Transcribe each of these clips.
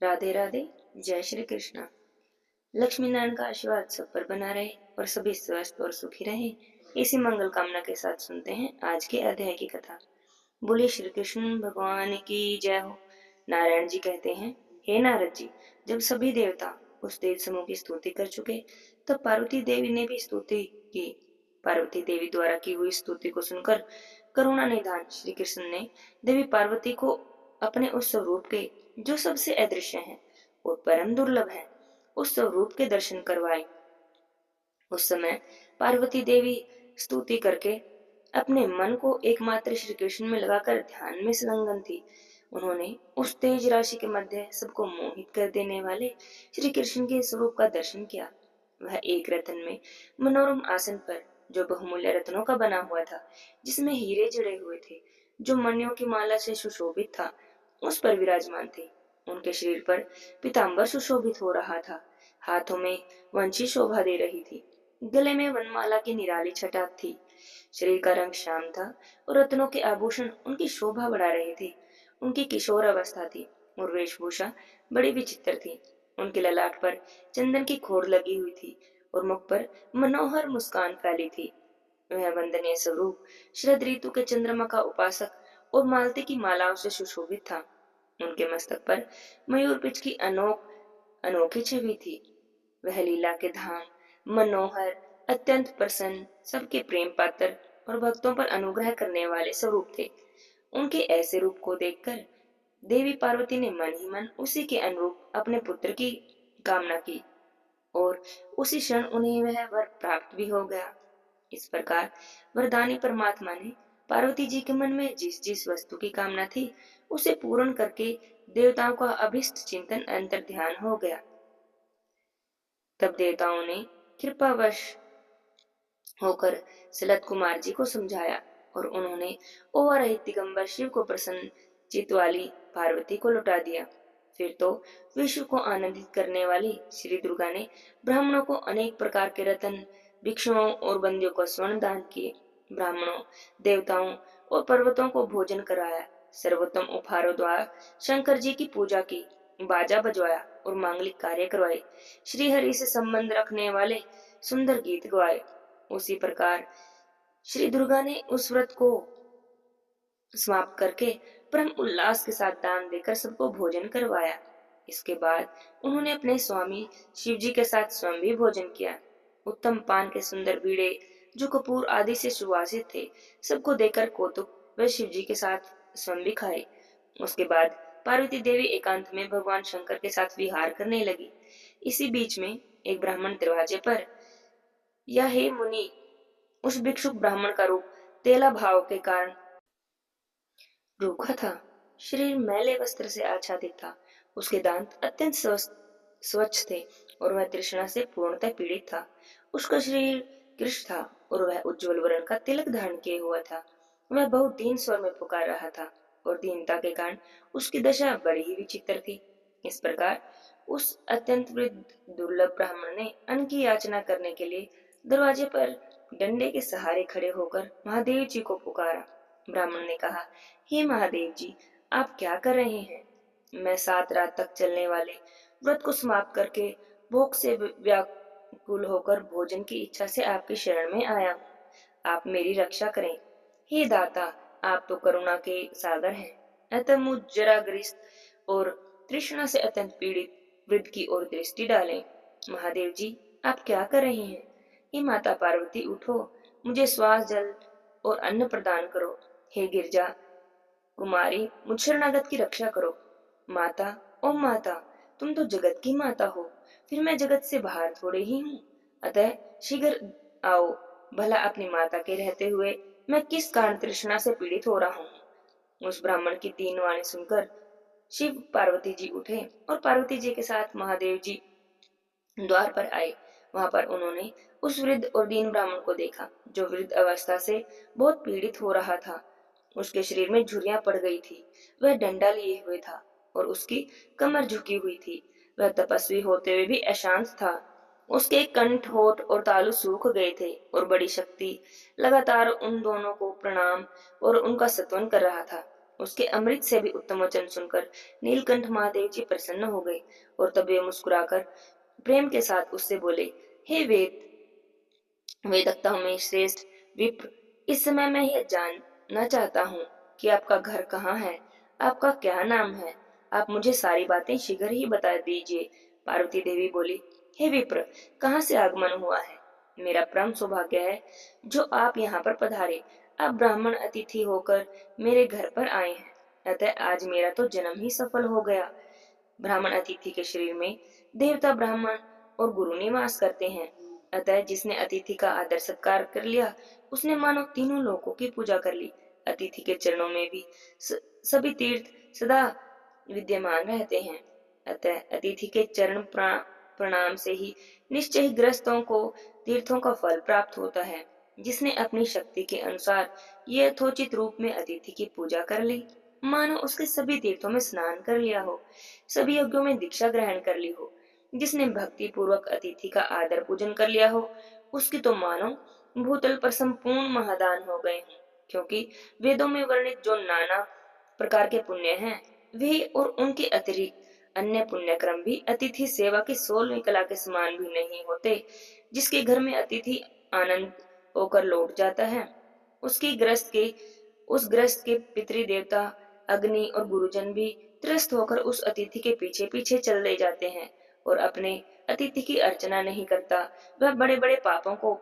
राधे राधे। जय श्री कृष्णा। लक्ष्मी नारायण का आशीर्वाद सब पर बना रहे और सभी स्वस्थ और सुखी रहे, इसी मंगल कामना के साथ सुनते हैं आज के अध्याय की कथा। बोले श्री कृष्ण भगवान की जय हो। नारायण जी कहते हैं, हे नारद जी, जब सभी देवता उस तेज समूह की स्तुति कर चुके तब पार्वती देवी ने भी स्तुति की। पार्वती देवी द्वारा की हुई स्तुति को सुनकर करुणा निधान श्री कृष्ण ने देवी पार्वती को अपने उस स्वरूप के, जो सबसे अदृश्य है और परम दुर्लभ है, उस स्वरूप के दर्शन करवाए। उस समय पार्वती देवी स्तुति करके अपने मन को एकमात्र श्री कृष्ण में लगाकर ध्यान में संलग्न थी। उन्होंने उस तेज राशि के मध्य सबको मोहित कर देने वाले श्री कृष्ण के स्वरूप का दर्शन किया। वह एक रत्न में मनोरम आसन पर, जो बहुमूल्य रत्नों का बना हुआ था, जिसमें हीरे जड़े हुए थे, जो मणियों की माला से सुशोभित था, उस पर विराजमान थे। उनके शरीर पर पीतांबर सुशोभित हो रहा था, हाथों में वंशी शोभा दे रही थी, गले में वनमाला की निराली छटा थी। शरीर का रंग श्याम था और रत्नों के आभूषण उनकी शोभा बढ़ा रहे थे। उनकी किशोर अवस्था थी और वेशभूषा बड़ी विचित्र थी। उनके ललाट पर चंदन की खोर लगी हुई थी और मुख पर मनोहर मुस्कान फैली थी। वह वंदनीय स्वरूप शरद ऋतु के चंद्रमा का उपासक और मालती की मालाओं से सुशोभित था। उनके मस्तक पर मयूर पिच की अनोखी छवि थी। वह लीला के धाम, मनोहर, अत्यंत प्रसन्न, सबके प्रेम पात्र और भक्तों पर अनुग्रह करने वाले स्वरूप थे। उनके ऐसे रूप को देखकर देवी पार्वती ने मन ही मन उसी के अनुरूप अपने पुत्र की कामना की और उसी क्षण उन्हें वह वर प्राप्त भी हो गया। इस प्रकार वरदानी परमात्मा ने पार्वती जी के मन में जिस जिस वस्तु की कामना थी उसे पूर्ण करके देवताओं का अभिष्ट चिंतन अंतर ध्यान हो गया। तब देवताओं ने कृपावश होकर सलत कुमार जी को समझाया और उन्होंने ओवरहित दिगंबर शिव को प्रसन्न चित वाली पार्वती को लौटा दिया। फिर तो विश्व को आनंदित करने वाली श्री दुर्गा ने ब्राह्मणों को अनेक प्रकार के रत्न, भिक्षुओं और बंदियों को स्वर्ण दान किए। ब्राह्मणों, देवताओं और पर्वतों को भोजन कराया। सर्वोत्तम उपहारों द्वारा शंकर जी की पूजा की, बाजा बजवाया और मांगलिक कार्य करवाए। श्री हरि से संबंध रखने वाले सुंदर गीत गवाए। उसी प्रकार श्री दुर्गा ने उस व्रत को समाप्त करके परम उल्लास के साथ दान देकर सबको भोजन करवाया। इसके बाद उन्होंने अपने स्वामी शिव जी के साथ स्वयं भी भोजन किया। उत्तम पान के सुंदर बीड़े, जो कपूर आदि से सुवासित थे, सबको देकर कौतुक व शिव जी के साथ स्वयं भी खाए। उसके बाद पार्वती देवी एकांत में भगवान शंकर के साथ विहार करने लगी। इसी बीच में एक ब्राह्मण दरवाजे पर, या हे मुनि, उस भिक्षुक ब्राह्मण का रूप तेला भाव के कारण रूखा था। शरीर मैले वस्त्र से आच्छादित था। उसके दांत अत्यंत स्वच्छ थे और वह तृष्णा से पूर्णतः पीड़ित था। उसका शरीर कृश था और वह उज्जवल वर्ण का तिलक धारण किए हुआ था। वह बहुत दीन स्वर में पुकार रहा था और दीनता के कारण उसकी दशा बड़ी ही विचित्र थी। इस प्रकार उस अत्यंत वृद्ध दुर्लभ ब्राह्मण ने अन्न की याचना करने के लिए दरवाजे पर डंडे के सहारे खड़े होकर महादेव जी को पुकारा। ब्राह्मण ने कहा, हे महादेव जी, आप क्या कर रहे हैं? मैं 7 रात तक चलने वाले व्रत को समाप्त करके भोग से व्याकुल होकर भोजन की इच्छा से आपकी शरण में आया हूँ। आप मेरी रक्षा करें। हे दाता, आप तो करुणा के सागर हैं, अतः मुझ जराग्रस्त और तृष्णा से अत्यंत पीड़ित वृद्ध की ओर दृष्टि डालें। महादेव जी, आप क्या कर रहे हैं? हे माता पार्वती, उठो, मुझे श्वास जल और अन्न प्रदान करो। हे गिरजा कुमारी, मुझ शरणागत की रक्षा करो। माता, ओ माता, तुम तो जगत की माता हो, फिर मैं जगत से बाहर थोड़े ही हूँ, अतः शीघ्र आओ। भला अपनी माता के रहते हुए मैं किस कारण तृष्णा से पीड़ित हो रहा हूँ? उस ब्राह्मण की तीन वाणी सुनकर शिव पार्वती जी उठे और पार्वती जी के साथ महादेव जी द्वार पर आए। वहां पर उन्होंने उस वृद्ध और दीन ब्राह्मण को देखा, जो वृद्ध अवस्था से बहुत पीड़ित हो रहा था। उसके शरीर में झुर्रियां पड़ गई थी। वह डंडा लिए हुए था और उसकी कमर झुकी हुई थी। वह तपस्वी होते हुए भी अशांत था। उसके कंठ, होठ और तालु सूख गए थे और बड़ी शक्ति लगातार उन दोनों को प्रणाम और उनका सत्वन कर रहा था। उसके अमृत से भी उत्तम वचन सुनकर नीलकंठ महादेव जी प्रसन्न हो गए और तब वे मुस्कुराकर प्रेम के साथ उससे बोले, हे वेदकताओं में श्रेष्ठ विप्र, इस समय मैं यह जानना चाहता हूँ कि आपका घर कहाँ है, आपका क्या नाम है। आप मुझे सारी बातें शीघ्र ही बता दीजिए। पार्वती देवी बोली, हे विप्र, कहाँ से आगमन हुआ है? मेरा परम सौभाग्य है जो आप यहाँ पर पधारे। आप ब्राह्मण अतिथि होकर मेरे घर पर आए हैं, अतः आज मेरा तो जन्म ही सफल हो गया। ब्राह्मण अतिथि के शरीर में देवता, ब्राह्मण और गुरु निवास करते हैं, अतः जिसने अतिथि का आदर सत्कार कर लिया उसने मानो तीनों लोकों की पूजा कर ली। अतिथि के चरणों में भी सभी तीर्थ सदा विद्यमान रहते हैं, अतः अतिथि के चरण प्रणाम से ही निश्चय ही ग्रस्तों को तीर्थों का फल प्राप्त होता है। जिसने अपनी शक्ति के अनुसार यथोचित रूप में अतिथि की पूजा कर ली, मानो उसके सभी तीर्थों में स्नान कर लिया हो, सभी यज्ञों में दीक्षा ग्रहण कर ली हो। जिसने भक्ति पूर्वक अतिथि का आदर पूजन कर लिया हो, उसकी तो मानो भूतल पर संपूर्ण महादान हो गए हैं, क्योंकि वेदों में वर्णित जो नाना प्रकार के पुण्य हैं, वे और उनके अतिरिक्त अन्य पुण्य क्रम भी अतिथि सेवा की 16वीं कला के समान भी नहीं होते। जिसके घर में अतिथि आनंद होकर लौट जाता है, उसकी उस ग्रस्त के पितृदेवता, अग्नि और गुरुजन भी त्रस्त होकर उस अतिथि के पीछे पीछे चले जाते हैं और अपने अतिथि की अर्चना नहीं करता, वह बड़े बड़े पापों को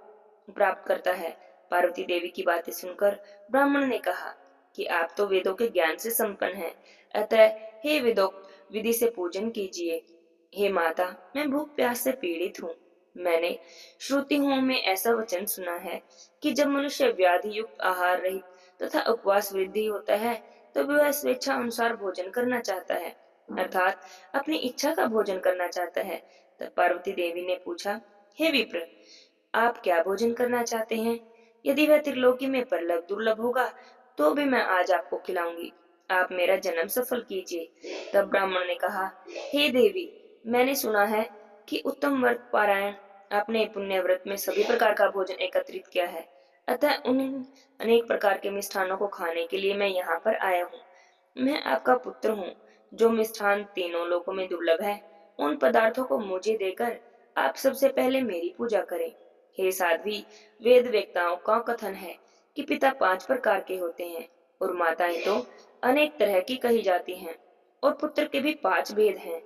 प्राप्त करता है। पार्वती देवी की बातें सुनकर ब्राह्मण ने कहा कि आप तो वेदों के ज्ञान से संपन्न हैं, अतः हे वेदोक्त विधि से पूजन कीजिए। हे माता, मैं भूख प्यास से पीड़ित हूँ। मैंने श्रुतियों में ऐसा वचन सुना है कि जब मनुष्य व्याधि युक्त आहार रहित तथा उपवास वृद्धि होता है, तब वह स्वेच्छा अनुसार भोजन करना चाहता है, अर्थात अपनी इच्छा का भोजन करना चाहता है। तब पार्वती देवी ने पूछा, हे विप्र, आप क्या भोजन करना चाहते हैं? यदि वह त्रिलोकी में दुर्लभ होगा तो भी मैं आज आपको खिलाऊंगी। आप मेरा जन्म सफल कीजिए। तब ब्राह्मण ने कहा, हे देवी, मैंने सुना है कि उत्तम व्रत पारायण आपने पुण्य व्रत में सभी प्रकार का भोजन एकत्रित किया है, अतः उन अनेक प्रकार के मिष्ठानों को खाने के लिए मैं यहाँ पर आया हूँ। मैं आपका पुत्र हूँ। जो मिष्ठान तीनों लोकों में दुर्लभ है, उन पदार्थों को मुझे देकर आप सबसे पहले मेरी पूजा करें। हे साध्वी, वेद वेत्ताओं का कथन है कि पिता 5 प्रकार के होते हैं और माताएं तो अनेक तरह की कही जाती हैं, और पुत्र के भी 5 भेद हैं,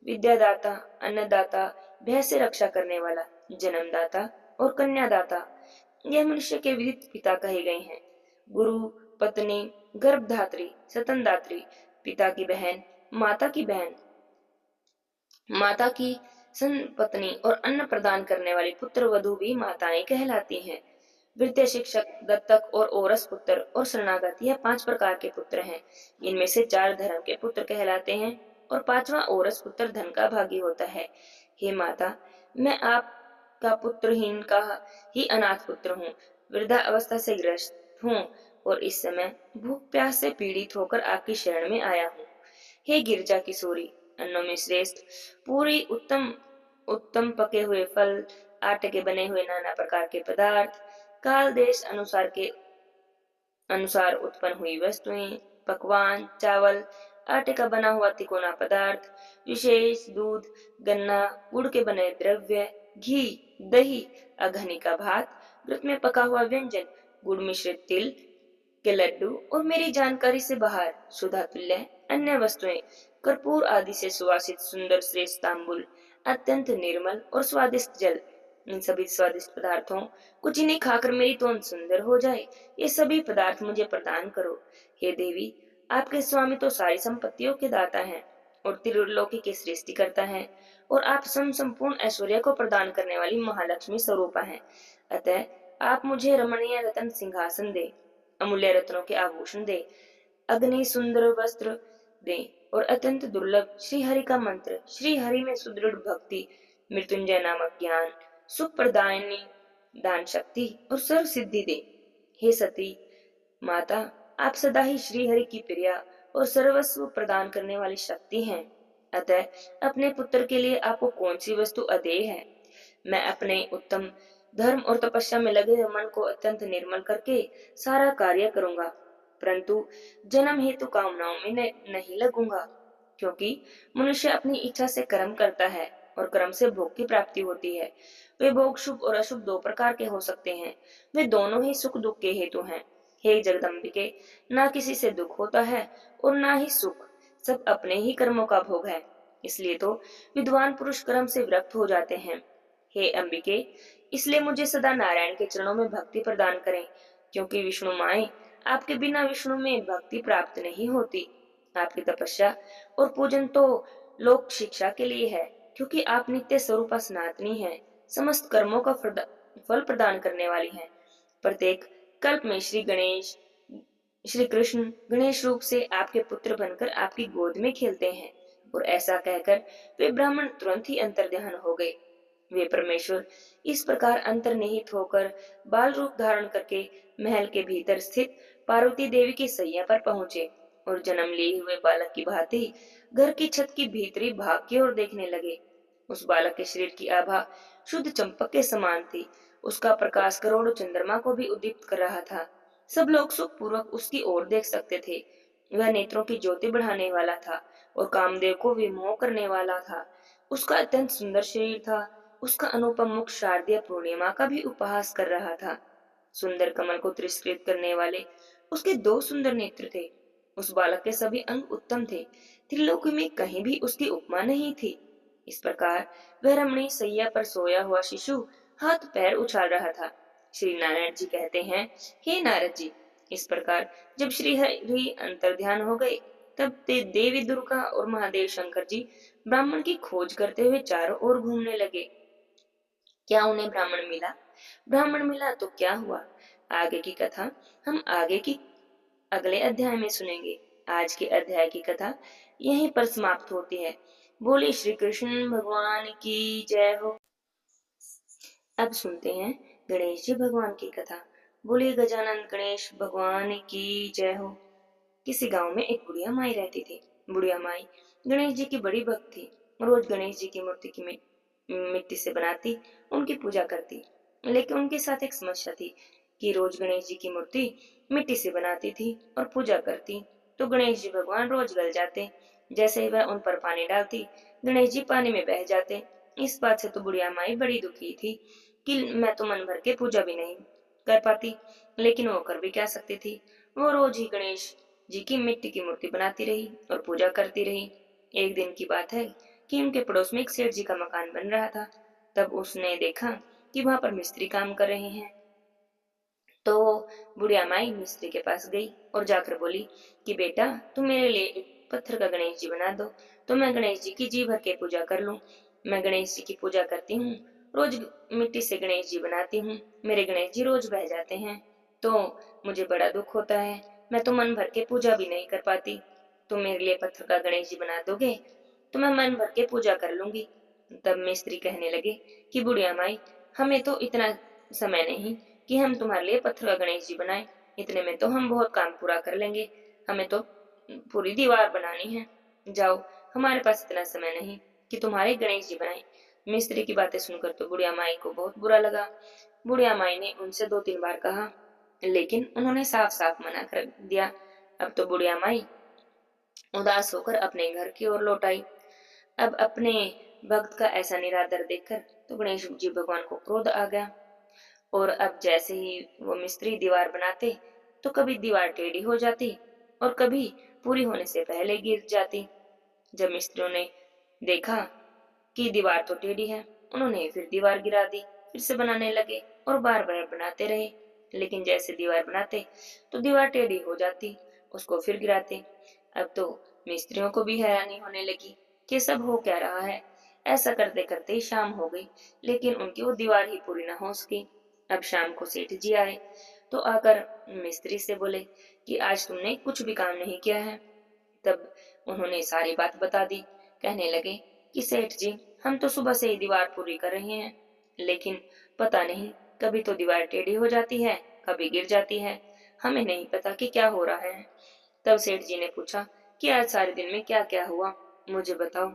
विद्यादाता, अन्नदाता, भय से रक्षा करने वाला, जन्मदाता और कन्यादाता। यह मनुष्य के विदित पिता कहे गए हैं। गुरु, पत्नी, गर्भधात्री, स्तनदात्री, पिता की बहन, माता की बहन, माता की संपत्नी और अन्न प्रदान करने वाली पुत्र वधु भी माताएं कहलाती हैं। वृत्य, शिक्षक, दत्तक और ओरस पुत्र और शरणागत, यह 5 प्रकार के पुत्र हैं। इनमें से 4 धर्म के पुत्र कहलाते हैं और 5वां ओरस पुत्र धन का भागी होता है। हे माता, मैं आपका पुत्रहीन का ही अनाथ पुत्र हूँ, वृद्धा अवस्था से ग्रस्त हूँ और इस समय भूख प्यास से पीड़ित होकर आपकी शरण में आया हूँ। हे गिरजा किशोरी, अन्नों में श्रेष्ठ, पूरी उत्तम उत्तम पके हुए फल, आटे के बने हुए नाना प्रकार के पदार्थ, काल देश अनुसार उत्पन्न हुई वस्तुएं, पकवान, चावल, आटे का बना हुआ तिकोना पदार्थ, विशेष दूध, गन्ना, गुड़ के बने द्रव्य, घी, दही, अघनी का भात, व्रत में पका हुआ व्यंजन, गुड़ मिश्रित तिल के लड्डू और मेरी जानकारी से बाहर सुधा तुल्य अन्य वस्तुएं, कर्पूर आदि से सुवासित सुंदर श्रेष्ठ तांबुल, अत्यंत निर्मल और स्वादिष्ट जल। इन सभी स्वादिष्ट पदार्थों को जिन्हें खाकर मेरी तोंद सुंदर हो जाए, ये सभी पदार्थ मुझे प्रदान करो। हे देवी, आपके स्वामी तो सारी संपत्तियों के दाता हैं और त्रिलोकी की सृष्टि करता है, और आप संपूर्ण ऐश्वर्य को प्रदान करने वाली महालक्ष्मी स्वरूपा हैं। अतः आप मुझे रमणीय रतन सिंहासन दे, अमूल्य रत्नों के आभूषण दे, अग्नि सुंदर वस्त्र दे और अत्यंत दुर्लभ श्री हरि का मंत्र, श्री हरि में सुदृढ़ भक्ति, मृत्युंजय नामक ज्ञान, सुख प्रदायिनी दान शक्ति और सर्व सिद्धि दे। हे सती माता, आप सदा ही श्री हरि की प्रिया और सर्वस्व प्रदान करने वाली शक्ति हैं, अतः अपने पुत्र के लिए आपको कौन सी वस्तु अदेय है? मैं अपने उत्तम धर्म और तपस्या में लगे हुए मन को अत्यंत निर्मल करके सारा कार्य करूंगा। परंतु जन्म हेतु कामनाओं में नहीं लगूंगा, क्योंकि मनुष्य अपनी इच्छा से कर्म करता है और कर्म से भोग की प्राप्ति होती है। वे भोग शुभ और अशुभ दो प्रकार के हो सकते हैं। वे दोनों ही सुख दुख के हेतु हैं। हे जगदम्बिके, ना किसी से दुख होता है और ना ही सुख, सब अपने ही कर्मों का भोग है। इसलिए तो विद्वान पुरुष कर्म से विरक्त हो जाते हैं। हे अंबिके, इसलिए मुझे सदा नारायण के चरणों में भक्ति प्रदान करें, क्योंकि विष्णु माए, आपके बिना विष्णु में भक्ति प्राप्त नहीं होती। आपकी तपस्या और पूजन तो लोक शिक्षा के लिए है, क्योंकि आप नित्य स्वरूप सनातनी हैं, समस्त कर्मों का फल प्रदान करने वाली हैं। प्रत्येक कल्प में श्री कृष्ण गणेश रूप से आपके पुत्र बनकर आपकी गोद में खेलते हैं। और ऐसा कहकर वे ब्राह्मण तुरंत ही अंतर्ध्यान हो गए। वे परमेश्वर इस प्रकार अंतर्निहित होकर बाल रूप धारण करके महल के भीतर स्थित पार्वती देवी की सैया पर पहुंचे और जन्म लिए हुए बालक की भांति घर की छत की भीतरी भाग की ओर देखने लगे। उस बालक के शरीर की आभा शुद्ध चंपक के समान थी। उसका प्रकाश करोड़ों चंद्रमा को भी उद्दीप्त कर रहा था। सब लोग सुख पूर्वक उसकी ओर देख सकते थे। वह नेत्रों की ज्योति बढ़ाने वाला था और कामदेव को विमोह करने वाला था। उसका अत्यंत सुंदर शरीर था। उसका अनुपम मुख शारदीय पूर्णिमा का भी उपहास कर रहा था। सुंदर कमल को तिरस्कृत करने वाले उसके दो सुंदर नेत्र थे। उस बालक के सभी अंग उत्तम थे। त्रिलोकी में कहीं भी उसकी उपमा नहीं थी। इस प्रकार वह रमणीय सैया पर सोया हुआ शिशु हाथ पैर उछाल रहा था। श्री नारायण जी कहते हैं, हे नारद जी, इस प्रकार जब श्री हरि अंतर्ध्यान हो गए, तब ते देवी दुर्गा और महादेव शंकर जी ब्राह्मण की खोज करते हुए चारों ओर घूमने लगे। क्या उन्हें ब्राह्मण मिला? ब्राह्मण मिला तो क्या हुआ? आगे की कथा हम अगले अध्याय में सुनेंगे। आज के अध्याय की कथा यहीं पर समाप्त होती है। बोले श्री कृष्ण भगवान की जय हो। अब सुनते हैं गणेश जी भगवान की कथा। बोले गजानन गणेश भगवान की जय हो। किसी गांव में एक बुढ़िया माई रहती थी। बुढ़िया माई गणेश जी की बड़ी भक्त थी। रोज गणेश जी की मूर्ति की मिट्टी से बनाती, उनकी पूजा करती। लेकिन उनके साथ एक समस्या थी कि रोज गणेश जी की मूर्ति मिट्टी से बनाती थी और पूजा करती, तो गणेश जी भगवान रोज गल जाते। जैसे ही वह उन पर पानी डालती, गणेश जी पानी में बह जाते। इस बात से तो बुढ़िया माई बड़ी दुखी थी कि मैं तो मन भर के पूजा भी नहीं कर पाती, लेकिन वो कर भी क्या सकती थी। वो रोज ही गणेश जी की मिट्टी की मूर्ति बनाती रही और पूजा करती रही। एक दिन की बात है कि उनके पड़ोस में एक सेठ जी का मकान बन रहा था। तब उसने देखा कि वहां पर मिस्त्री काम कर रहे हैं। तो बुढ़िया माई मिस्त्री के पास गई और जाकर बोली कि बेटा, तुम मेरे लिए एक पत्थर का गणेश जी बना दो, तो मैं गणेश जी की जी भर के पूजा कर लूं। मैं गणेश जी की पूजा करती हूँ, रोज मिट्टी से गणेश जी बनाती हूँ, मेरे गणेश जी रोज बह जाते हैं, तो मुझे बड़ा दुख होता है। मैं तो मन भर के पूजा भी नहीं कर पाती। तुम मेरे लिए पत्थर का गणेश जी बना दोगे तो मैं मन भर के पूजा कर लूंगी। तब मिस्त्री कहने लगे कि बुढ़िया माई, हमें तो इतना समय नहीं कि हम तुम्हारे लिए पत्थर का गणेश जी बनाएं। इतने में तो हम बहुत काम पूरा कर लेंगे। हमें तो पूरी दीवार बनानी है। जाओ, हमारे पास इतना समय नहीं कि तुम्हारे गणेश जी बनाएं। मिस्त्री की बातें सुनकर तो बुढ़िया माई को बहुत बुरा लगा। बुढ़िया माई ने उनसे 2-3 बार कहा, लेकिन उन्होंने साफ साफ मना कर दिया। अब तो बुढ़िया माई उदास होकर अपने घर की ओर लौट आई। अब अपने भक्त का ऐसा निरादर देखकर तो गणेश जी भगवान को क्रोध आ गया। और अब जैसे ही वो मिस्त्री दीवार बनाते, तो कभी दीवार टेढ़ी हो जाती और कभी पूरी होने से पहले गिर जाती। जब मिस्त्रियों ने देखा कि दीवार तो टेढ़ी है, उन्होंने फिर दीवार गिरा दी, फिर से बनाने लगे और बार बार बनाते रहे। लेकिन जैसे दीवार बनाते तो दीवार टेढ़ी हो जाती, उसको फिर गिराते। अब तो मिस्त्रियों को भी हैरानी होने लगी कि सब हो क्या रहा है। ऐसा करते करते ही शाम हो गई, लेकिन उनकी वो दीवार ही पूरी न हो सकी। अब शाम को सेठ जी आए तो आकर मिस्त्री से बोले कि आज तुमने कुछ भी काम नहीं किया है। तब उन्होंने सारी बात बता दी। कहने लगे कि सेठ जी, हम तो सुबह से ही दीवार पूरी कर रहे हैं, लेकिन पता नहीं कभी तो दीवार टेढ़ी हो जाती है, कभी गिर जाती है। हमें नहीं पता कि क्या हो रहा है। तब सेठ जी ने पूछा कि आज सारे दिन में क्या क्या हुआ, मुझे बताओ।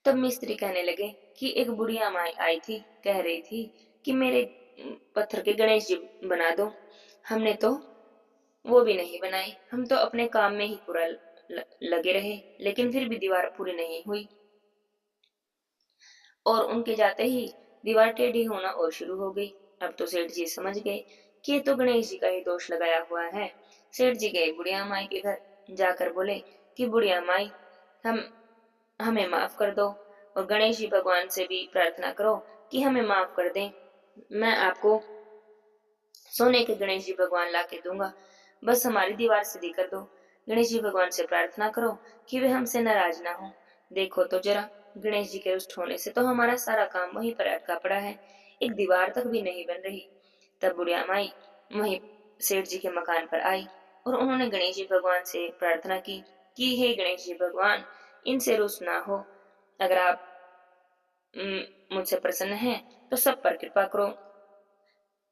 तब मिस्त्री कहने लगे कि एक बुढ़िया माई आई थी, कह रही थी कि मेरे पत्थर के गणेश जी बना दो। हमने तो वो भी नहीं बनाई। हम तो अपने काम में ही पूरा लगे रहे, लेकिन फिर भी दीवार पूरी नहीं हुई। और उनके जाते ही दीवार टेढ़ी होना और शुरू हो गई। अब तो सेठ जी समझ गए कि ये तो गणेश जी का ही दोष लगाया हुआ है। सेठ जी गए बुढ़िया माई के घर, जाकर बोले कि बुढ़िया माई, हम हमें माफ कर दो, और गणेश जी भगवान से भी प्रार्थना करो कि हमें माफ कर दें। मैं आपको सोने के गणेश जी भगवान ला के दूंगा, बस हमारी दीवार सीधी कर दो। गणेश जी भगवान से प्रार्थना करो कि वे हमसे नाराज ना हो। देखो तो जरा, गणेश जी के रुष्ट होने से तो हमारा सारा काम वहीं पर अटका पड़ा है, एक दीवार तक भी नहीं बन रही। तब बुढ़िया माई वहीं सेठ जी के मकान पर आई, और उन्होंने गणेश जी भगवान से प्रार्थना की कि हे गणेश जी भगवान, इनसे रुष्ट ना हो। अगर आप मुझसे प्रसन्न हैं तो सब पर कृपा करो।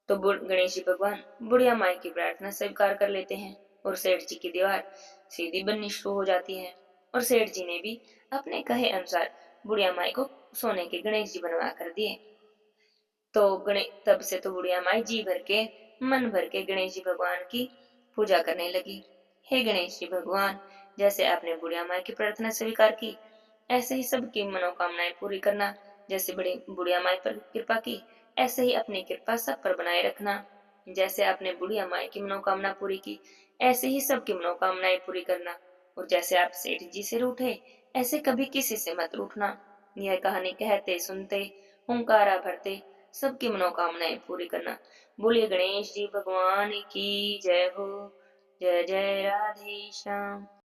तो गणेश जी भगवान बुढ़िया माई की प्रार्थना स्वीकार कर लेते हैं, और सेठ जी की दीवार सीधी बननी शुरू हो जाती है। और सेठ जी ने भी अपने कहे अनुसार बुढ़िया माई को सोने के गणेश जी बनवा कर दिए। तो गणे तब से तो बुढ़िया माई जी भर के, मन भर के गणेश जी भगवान की पूजा करने लगी। हे गणेश जी भगवान, जैसे आपने बुढ़िया माई की प्रार्थना स्वीकार की, ऐसे ही सबकी मनोकामनाएं पूरी करना। जैसे बड़ी बुढ़िया माई पर कृपा की, ऐसे ही अपनी कृपा सब पर बनाए रखना। जैसे आपने बुढ़िया माई की मनोकामना पूरी की, ऐसे ही सबकी मनोकामनाएं पूरी करना। और जैसे आप सेठ जी से रूठे, ऐसे कभी किसी से मत रूठना। यह कहानी कहते सुनते, हुंकारा भरते, सबकी मनोकामनाएं पूरी करना। बोलिए गणेश जी भगवान की जय हो। जय जय राधे श्याम।